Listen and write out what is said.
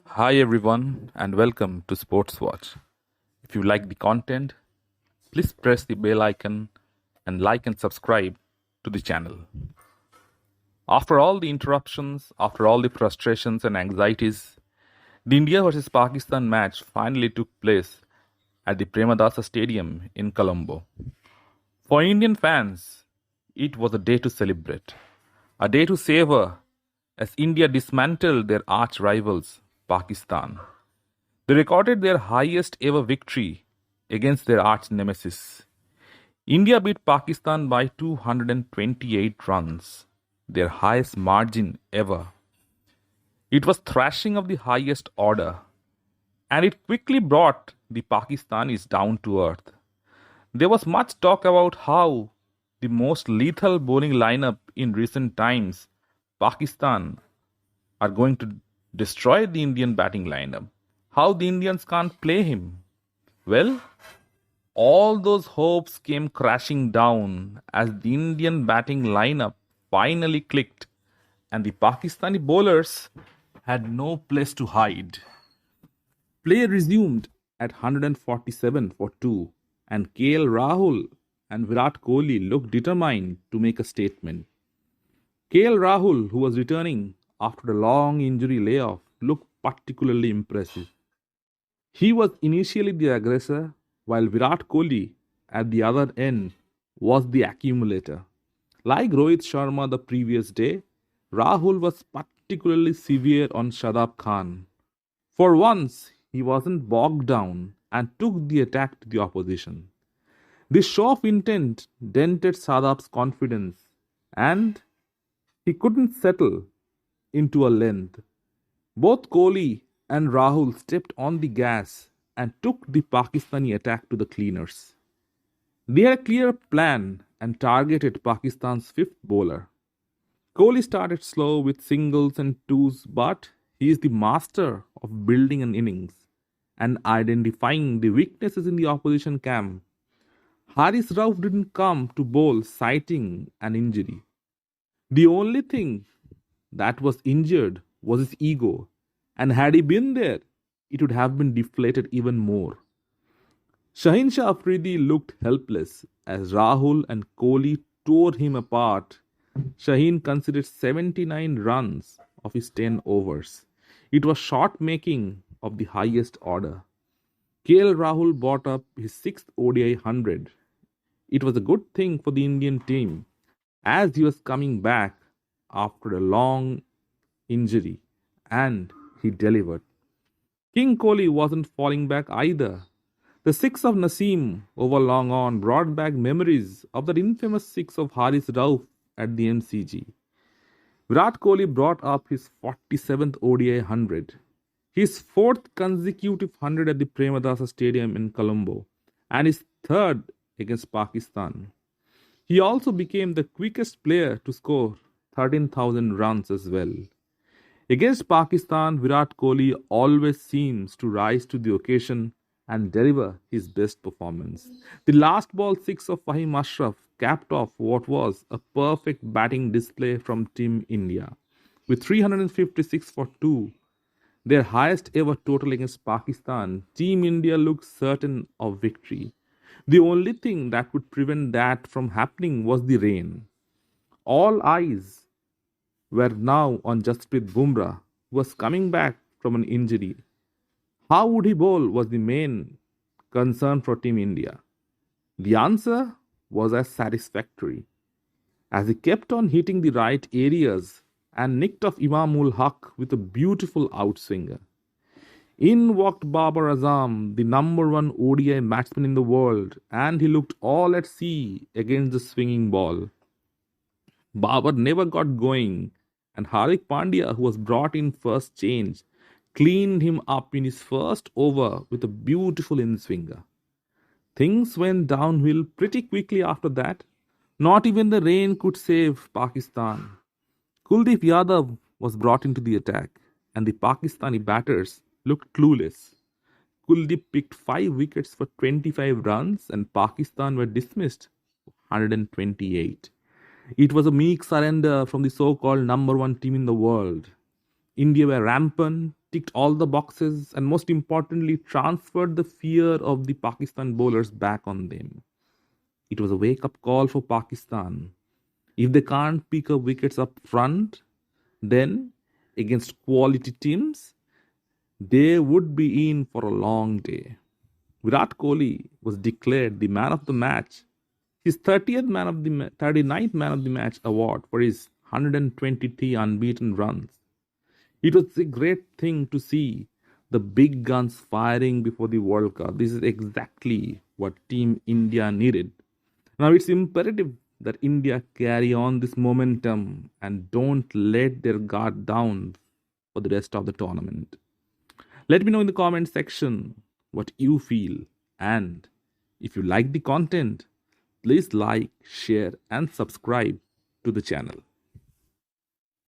Hi everyone and welcome to Sports Watch. If you like the content, please press the bell icon and like and subscribe to the channel. After all the interruptions, after all the frustrations and anxieties, the India versus Pakistan match finally took place at the Premadasa Stadium in Colombo. For Indian fans, it was a day to celebrate, a day to savor as India dismantled their arch rivals, Pakistan. They recorded their highest ever victory against their arch nemesis. India beat Pakistan by 228 runs, their highest margin ever. It was thrashing of the highest order, and it quickly brought the Pakistanis down to earth. There was much talk about how the most lethal bowling lineup in recent times, Pakistan, are going to destroy the Indian batting lineup. How the Indians can't play him. Well, all those hopes came crashing down as the Indian batting lineup finally clicked and the Pakistani bowlers had no place to hide. Play resumed at 147 for 2 and KL Rahul and Virat Kohli looked determined to make a statement. KL Rahul, who was returning after a long injury layoff, looked particularly impressive. He was initially the aggressor, while Virat Kohli, at the other end, was the accumulator. Like Rohit Sharma the previous day, Rahul was particularly severe on Shadab Khan. For once, he wasn't bogged down and took the attack to the opposition. This show of intent dented Sadab's confidence, and he couldn't settle into a length. Both Kohli and Rahul stepped on the gas and took the Pakistani attack to the cleaners. They had a clear plan and targeted Pakistan's fifth bowler. Kohli started slow with singles and twos, but he is the master of building an innings and identifying the weaknesses in the opposition camp. Haris Rauf didn't come to bowl citing an injury. The only thing that was injured was his ego, and had he been there, it would have been deflated even more. Shaheen Shah Afridi looked helpless as Rahul and Kohli tore him apart. Shaheen considered 79 runs of his 10 overs. It was shot making of the highest order. KL Rahul brought up his sixth ODI 100. It was a good thing for the Indian team as he was coming back after a long injury and he delivered. King Kohli wasn't falling back either. The six of Naseem over long on brought back memories of that infamous six of Haris Rauf at the MCG. Virat Kohli brought up his 47th ODI 100, his fourth consecutive 100 at the Premadasa Stadium in Colombo, and his third against Pakistan. He also became the quickest player to score 13,000 runs as well. Against Pakistan, Virat Kohli always seems to rise to the occasion and deliver his best performance. The last ball six of Fahim Ashraf capped off what was a perfect batting display from Team India. With 356 for 2, their highest ever total against Pakistan, Team India looked certain of victory. The only thing that would prevent that from happening was the rain. All eyes were now on Jasprit Bumrah, who was coming back from an injury. How would he bowl was the main concern for Team India. The answer was as satisfactory, as he kept on hitting the right areas and nicked off Imamul Haq with a beautiful outswinger. In walked Babar Azam, the number one ODI batsman in the world, and he looked all at sea against the swinging ball. Babar never got going, and Hardik Pandya, who was brought in first change, cleaned him up in his first over with a beautiful in-swinger. Things went downhill pretty quickly after that. Not even the rain could save Pakistan. Kuldeep Yadav was brought into the attack, and the Pakistani batters looked clueless. Kuldeep picked 5 wickets for 25 runs, and Pakistan were dismissed 128. It was a meek surrender from the so called number one team in the world. India were rampant, ticked all the boxes, and most importantly, transferred the fear of the Pakistan bowlers back on them. It was a wake up call for Pakistan. If they can't pick up wickets up front, then against quality teams, they would be in for a long day. Virat Kohli was declared the man of the match, his 39th man of the match award for his 123 unbeaten runs. It was a great thing to see the big guns firing before the World Cup. This is exactly what Team India needed. Now it's imperative that India carry on this momentum and don't let their guard down for the rest of the tournament. Let me know in the comment section what you feel, and if you like the content, please like, share and subscribe to the channel.